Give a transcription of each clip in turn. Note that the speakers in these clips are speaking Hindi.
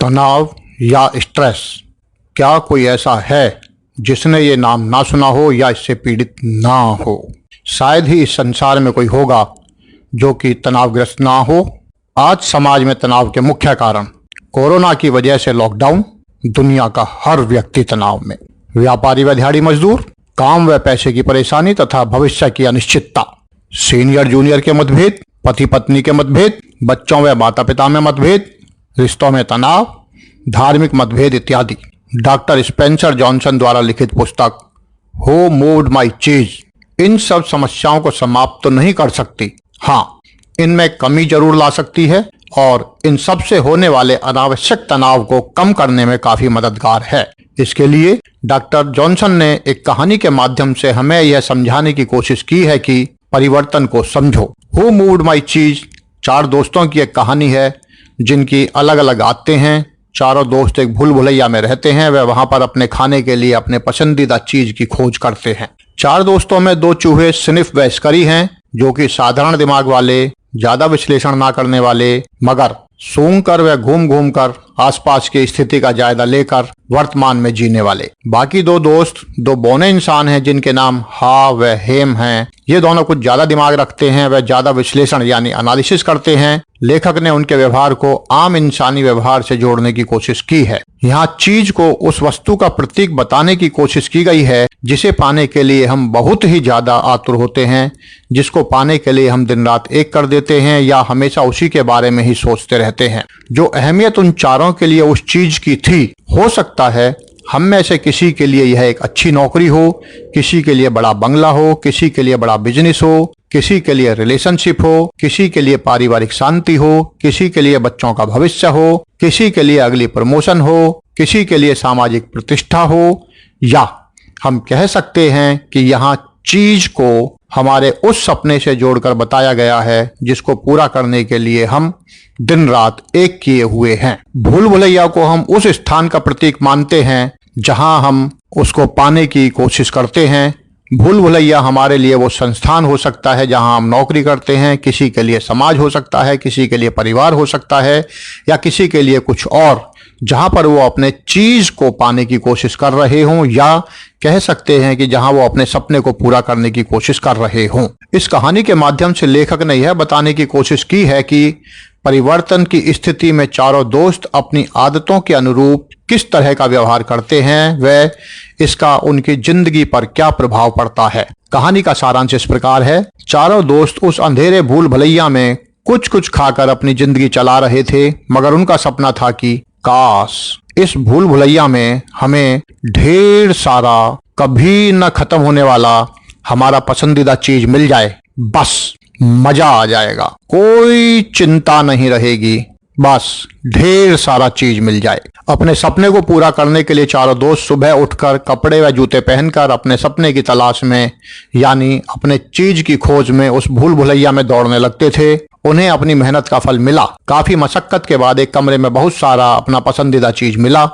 तनाव या स्ट्रेस, क्या कोई ऐसा है जिसने ये नाम ना सुना हो या इससे पीड़ित ना हो? शायद ही इस संसार में कोई होगा जो कि तनावग्रस्त ना हो। आज समाज में तनाव के मुख्य कारण कोरोना की वजह से लॉकडाउन, दुनिया का हर व्यक्ति तनाव में, व्यापारी व दिहाड़ी मजदूर, काम व पैसे की परेशानी तथा भविष्य की अनिश्चितता, सीनियर जूनियर के मतभेद, पति पत्नी के मतभेद, बच्चों व माता पिता में मतभेद, रिश्तों में तनाव, धार्मिक मतभेद इत्यादि। डॉक्टर स्पेंसर जॉनसन द्वारा लिखित पुस्तक हु मूव्ड माई चीज इन सब समस्याओं को समाप्त तो नहीं कर सकती, हाँ इनमें कमी जरूर ला सकती है और इन सब से होने वाले अनावश्यक तनाव को कम करने में काफी मददगार है। इसके लिए डॉक्टर जॉनसन ने एक कहानी के माध्यम से हमें यह समझाने की कोशिश की है कि परिवर्तन को समझो। हु मूव्ड माई चीज 4 दोस्तों की एक कहानी है जिनकी अलग अलग आदतें हैं। चारों दोस्त एक भूल भुलैया में रहते हैं। वे वहां पर अपने खाने के लिए अपने पसंदीदा चीज की खोज करते हैं। 4 दोस्तों में 2 चूहे स्निफ व स्करी हैं जो कि साधारण दिमाग वाले, ज्यादा विश्लेषण ना करने वाले, मगर सूंघ कर व घूम घूम कर आसपास की स्थिति का जायजा लेकर वर्तमान में जीने वाले। बाकी 2 दोस्त 2 बौने इंसान हैं जिनके नाम हा व हेम हैं। ये दोनों कुछ ज्यादा दिमाग रखते हैं, व ज्यादा विश्लेषण यानी एनालिसिस करते हैं। लेखक ने उनके व्यवहार को आम इंसानी व्यवहार से जोड़ने की कोशिश की है। यहाँ चीज को उस वस्तु का प्रतीक बताने की कोशिश की गई है जिसे पाने के लिए हम बहुत ही ज्यादा आतुर होते हैं, जिसको पाने के लिए हम दिन रात एक कर देते हैं या हमेशा उसी के बारे में ही सोचते रहते हैं। जो अहमियत उन चारों के लिए उस चीज की थी, हो सकता है हम में से किसी के लिए यह एक अच्छी नौकरी हो, किसी के लिए बड़ा बंगला हो, किसी के लिए बड़ा बिजनेस हो, किसी के लिए रिलेशनशिप हो, किसी के लिए पारिवारिक शांति हो, किसी के लिए बच्चों का भविष्य हो, किसी के लिए अगली प्रमोशन हो, किसी के लिए सामाजिक प्रतिष्ठा हो, या हम कह सकते हैं कि यहाँ चीज को हमारे उस सपने से जोड़कर बताया गया है जिसको पूरा करने के लिए हम दिन रात एक किए हुए हैं। भूल भुलैया को हम उस स्थान का प्रतीक मानते हैं जहां हम उसको पाने की कोशिश करते हैं। भूल भुलैया हमारे लिए वो संस्थान हो सकता है जहां हम नौकरी करते हैं, किसी के लिए समाज हो सकता है, किसी के लिए परिवार हो सकता है, या किसी के लिए कुछ और, जहां पर वो अपने चीज को पाने की कोशिश कर रहे हों, या कह सकते हैं कि जहां वो अपने सपने को पूरा करने की कोशिश कर रहे हों। इस कहानी के माध्यम से लेखक ने यह बताने की कोशिश की है कि परिवर्तन की स्थिति में चारों दोस्त अपनी आदतों के अनुरूप किस तरह का व्यवहार करते हैं व इसका उनकी जिंदगी पर क्या प्रभाव पड़ता है। कहानी का सारांश इस प्रकार है। चारों दोस्त उस अंधेरे भूल भुलैया में कुछ कुछ खाकर अपनी जिंदगी चला रहे थे, मगर उनका सपना था कि काश इस भूल भुलैया में हमें ढेर सारा कभी न खत्म होने वाला हमारा पसंदीदा चीज मिल जाए, बस मजा आ जाएगा, कोई चिंता नहीं रहेगी, बस ढेर सारा चीज मिल जाए। अपने सपने को पूरा करने के लिए चारों दोस्त सुबह उठकर कपड़े व जूते पहनकर अपने सपने की तलाश में यानी अपने चीज की खोज में उस भूल भुलैया में दौड़ने लगते थे। उन्हें अपनी मेहनत का फल मिला। काफी मशक्कत के बाद एक कमरे में बहुत सारा अपना पसंदीदा चीज मिला।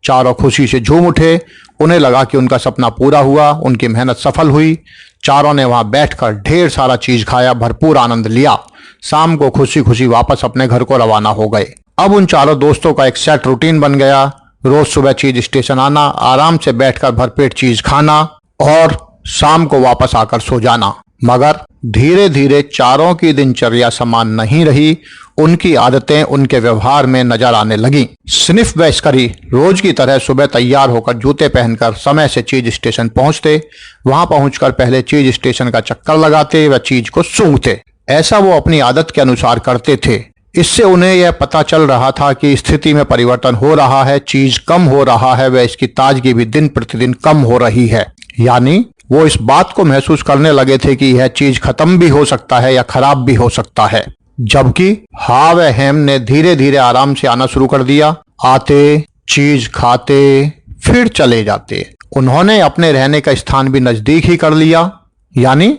चारों खुशी से झूम उठे। उन्हें लगा कि उनका सपना पूरा हुआ, उनकी मेहनत सफल हुई। चारों ने वहां बैठकर ढेर सारा चीज खाया, भरपूर आनंद लिया। शाम को खुशी खुशी वापस अपने घर को रवाना हो गए। अब उन चारों दोस्तों का एक सेट रूटीन बन गया। रोज सुबह चीज स्टेशन आना, आराम से बैठकर भरपेट चीज खाना और शाम को वापस आकर सो जाना। मगर धीरे धीरे चारों की दिनचर्या समान नहीं रही। उनकी आदतें उनके व्यवहार में नजर आने लगी। स्निफ व स्करी रोज की तरह सुबह तैयार होकर जूते पहनकर समय से चीज स्टेशन पहुंचते। वहां पहुंचकर पहले चीज स्टेशन का चक्कर लगाते व चीज को सूंघते। ऐसा वो अपनी आदत के अनुसार करते थे। इससे उन्हें यह पता चल रहा था कि स्थिति में परिवर्तन हो रहा है, चीज कम हो रहा है व इसकी ताजगी भी दिन प्रतिदिन कम हो रही है। यानी वो इस बात को महसूस करने लगे थे कि यह चीज खत्म भी हो सकता है या खराब भी हो सकता है। जबकि हा व हेम ने धीरे धीरे आराम से आना शुरू कर दिया। आते, चीज खाते, फिर चले जाते। उन्होंने अपने रहने का स्थान भी नजदीक ही कर लिया, यानी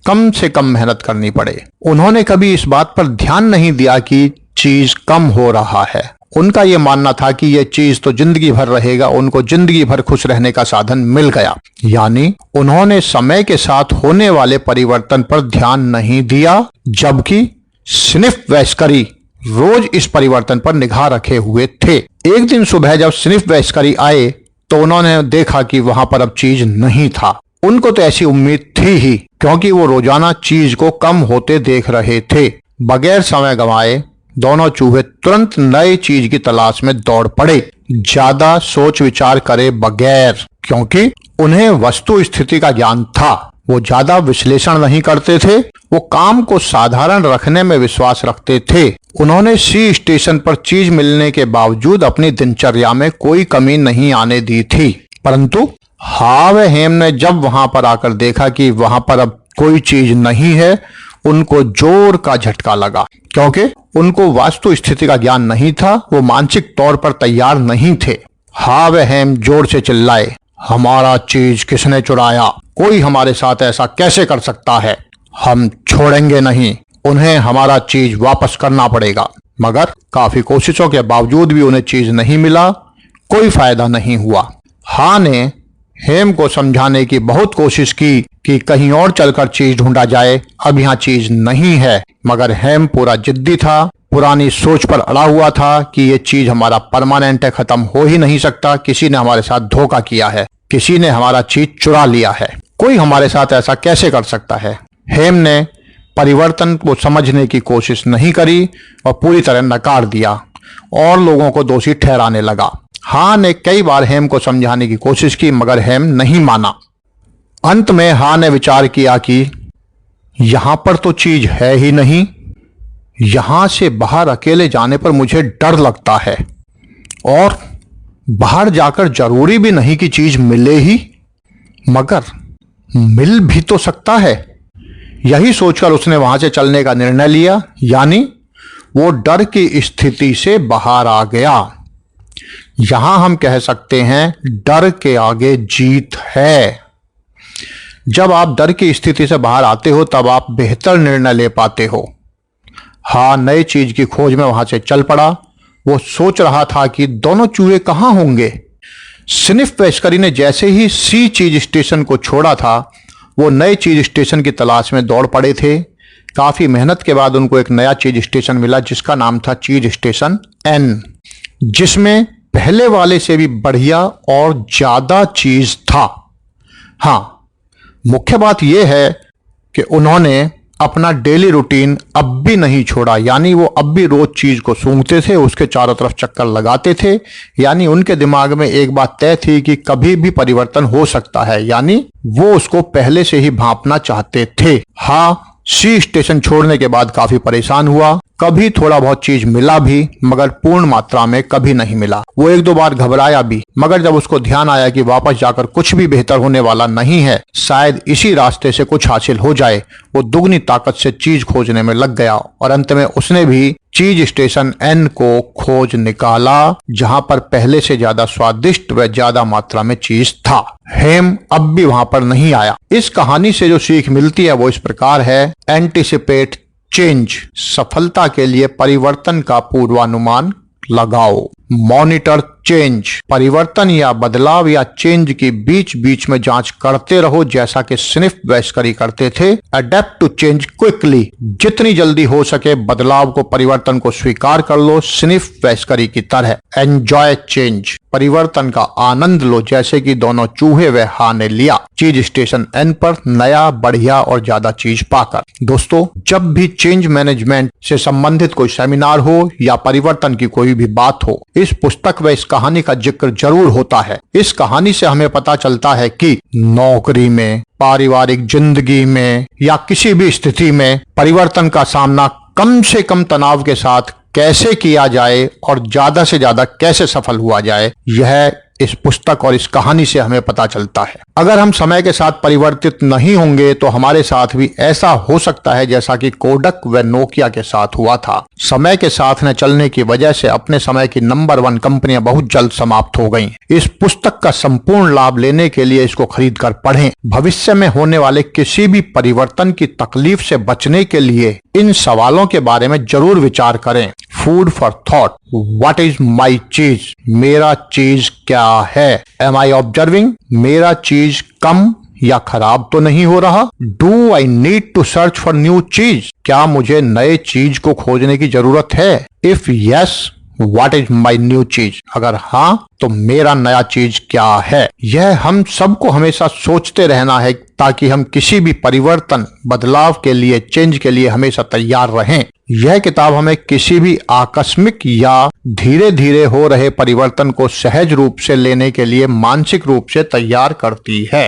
कम से कम मेहनत करनी पड़े। उन्होंने कभी इस बात पर ध्यान नहीं दिया कि चीज कम हो रहा है। उनका यह मानना था कि यह चीज तो जिंदगी भर रहेगा। उनको जिंदगी भर खुश रहने का साधन मिल गया। यानी उन्होंने समय के साथ होने वाले परिवर्तन पर ध्यान नहीं दिया। जबकि स्निफ व स्करी रोज इस परिवर्तन पर निगाह रखे हुए थे। एक दिन सुबह जब स्निफ वेस्करी आए तो उन्होंने देखा कि वहां पर अब चीज नहीं था। उनको तो ऐसी उम्मीद थी ही, क्योंकि वो रोजाना चीज को कम होते देख रहे थे। बगैर समय गंवाए दोनों चूहे तुरंत नए चीज की तलाश में दौड़ पड़े, ज्यादा सोच विचार करे बगैर, क्योंकि उन्हें वस्तु स्थिति का ज्ञान था। वो ज्यादा विश्लेषण नहीं करते थे, वो काम को साधारण रखने में विश्वास रखते थे। उन्होंने सी स्टेशन पर चीज मिलने के बावजूद अपनी दिनचर्या में कोई कमी नहीं आने दी थी। परंतु हाव हेम ने जब वहां पर आकर देखा कि वहां पर अब कोई चीज नहीं है, उनको जोर का झटका लगा, क्योंकि उनको वास्तु स्थिति का ज्ञान नहीं था। वो मानसिक तौर पर तैयार नहीं थे। हाव हेम जोर से चिल्लाए, हमारा चीज किसने चुराया? कोई हमारे साथ ऐसा कैसे कर सकता है? हम छोड़ेंगे नहीं, उन्हें हमारा चीज वापस करना पड़ेगा। मगर काफी कोशिशों के बावजूद भी उन्हें चीज नहीं मिला। कोई फायदा नहीं हुआ। हा ने हेम को समझाने की बहुत कोशिश की कि कहीं और चलकर चीज ढूंढा जाए, अब यहाँ चीज नहीं है। मगर हेम पूरा जिद्दी था, पुरानी सोच पर अड़ा हुआ था कि ये चीज हमारा परमानेंट है, खत्म हो ही नहीं सकता। किसी ने हमारे साथ धोखा किया है, किसी ने हमारा चीज चुरा लिया है। कोई हमारे साथ ऐसा कैसे कर सकता है? हेम ने परिवर्तन को समझने की कोशिश नहीं करी और पूरी तरह नकार दिया और लोगों को दोषी ठहराने लगा। हा ने कई बार हेम को समझाने की कोशिश की, मगर हेम नहीं माना। अंत में हा ने विचार किया कि यहां पर तो चीज है ही नहीं, यहां से बाहर अकेले जाने पर मुझे डर लगता है, और बाहर जाकर जरूरी भी नहीं कि चीज मिले ही, मगर मिल भी तो सकता है। यही सोचकर उसने वहां से चलने का निर्णय लिया, यानी वो डर की स्थिति से बाहर आ गया। यहां हम कह सकते हैं डर के आगे जीत है। जब आप डर की स्थिति से बाहर आते हो तब आप बेहतर निर्णय ले पाते हो। हाँ, नई चीज की खोज में वहां से चल पड़ा। वो सोच रहा था कि दोनों चूहे कहां होंगे। स्निफ वेस्करी ने जैसे ही सी चीज स्टेशन को छोड़ा था, वो नए चीज स्टेशन की तलाश में दौड़ पड़े थे। काफी मेहनत के बाद उनको एक नया चीज स्टेशन मिला, जिसका नाम था चीज स्टेशन एन, जिसमें पहले वाले से भी बढ़िया और ज्यादा चीज था। हाँ, मुख्य बात यह है कि उन्होंने अपना डेली रूटीन अब भी नहीं छोड़ा, यानी वो अब भी रोज चीज को सूंघते थे, उसके चारों तरफ चक्कर लगाते थे। यानी उनके दिमाग में एक बात तय थी कि कभी भी परिवर्तन हो सकता है, यानी वो उसको पहले से ही भांपना चाहते थे। हाँ, सी स्टेशन छोड़ने के बाद काफी परेशान हुआ। कभी थोड़ा बहुत चीज मिला भी, मगर पूर्ण मात्रा में कभी नहीं मिला। वो एक दो बार घबराया भी, मगर जब उसको ध्यान आया कि वापस जाकर कुछ भी बेहतर होने वाला नहीं है, शायद इसी रास्ते से कुछ हासिल हो जाए, वो दुगनी ताकत से चीज खोजने में लग गया और अंत में उसने भी चीज स्टेशन एन को खोज निकाला, जहां पर पहले से ज्यादा स्वादिष्ट व ज्यादा मात्रा में चीज था। हेम अब भी वहां पर नहीं आया। इस कहानी से जो सीख मिलती है वो इस प्रकार है, एंटिसिपेट चेंज, सफलता के लिए परिवर्तन का पूर्वानुमान लगाओ। मॉनिटर चेंज, परिवर्तन या बदलाव या चेंज की बीच बीच में जांच करते रहो, जैसा कि स्निफ वेस्करी करते थे। अडेप्ट टू चेंज क्विकली, जितनी जल्दी हो सके बदलाव को, परिवर्तन को स्वीकार कर लो, स्निफ वेस्करी की तरह। एंजॉय चेंज, परिवर्तन का आनंद लो, जैसे कि दोनों चूहे व हा ने लिया चीज स्टेशन एन पर नया, बढ़िया और ज्यादा चीज पाकर। दोस्तों, जब भी चेंज मैनेजमेंट से संबंधित कोई सेमिनार हो या परिवर्तन की कोई भी बात हो, इस पुस्तक व इस कहानी का जिक्र जरूर होता है। इस कहानी से हमें पता चलता है कि नौकरी में, पारिवारिक जिंदगी में या किसी भी स्थिति में परिवर्तन का सामना कम से कम तनाव के साथ कैसे किया जाए और ज्यादा से ज्यादा कैसे सफल हुआ जाए, यह इस पुस्तक और इस कहानी से हमें पता चलता है। अगर हम समय के साथ परिवर्तित नहीं होंगे तो हमारे साथ भी ऐसा हो सकता है जैसा कि कोडक व नोकिया के साथ हुआ था। समय के साथ न चलने की वजह से अपने समय की नंबर 1 कंपनियां बहुत जल्द समाप्त हो गईं। इस पुस्तक का संपूर्ण लाभ लेने के लिए इसको खरीद कर पढ़ें। भविष्य में होने वाले किसी भी परिवर्तन की तकलीफ से बचने के लिए इन सवालों के बारे में जरूर विचार करें। Food for thought, what is my चीज, मेरा चीज क्या है। एम आई ऑब्जर्विंग, मेरा चीज कम या खराब तो नहीं हो रहा? Do I need to search for new cheese? क्या मुझे नए चीज को खोजने की जरूरत है? If yes, what is my new चीज? अगर हाँ, तो मेरा नया चीज क्या है? यह हम सबको हमेशा सोचते रहना है ताकि हम किसी भी परिवर्तन, बदलाव के लिए, चेंज के लिए हमेशा तैयार रहें। यह किताब हमें किसी भी आकस्मिक या धीरे धीरे हो रहे परिवर्तन को सहज रूप से लेने के लिए मानसिक रूप से तैयार करती है।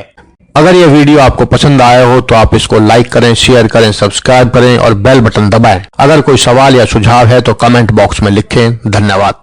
अगर यह वीडियो आपको पसंद आया हो तो आप इसको लाइक करें, शेयर करें, सब्सक्राइब करें और बेल बटन दबाएं। अगर कोई सवाल या सुझाव है तो कमेंट बॉक्स में लिखें। धन्यवाद।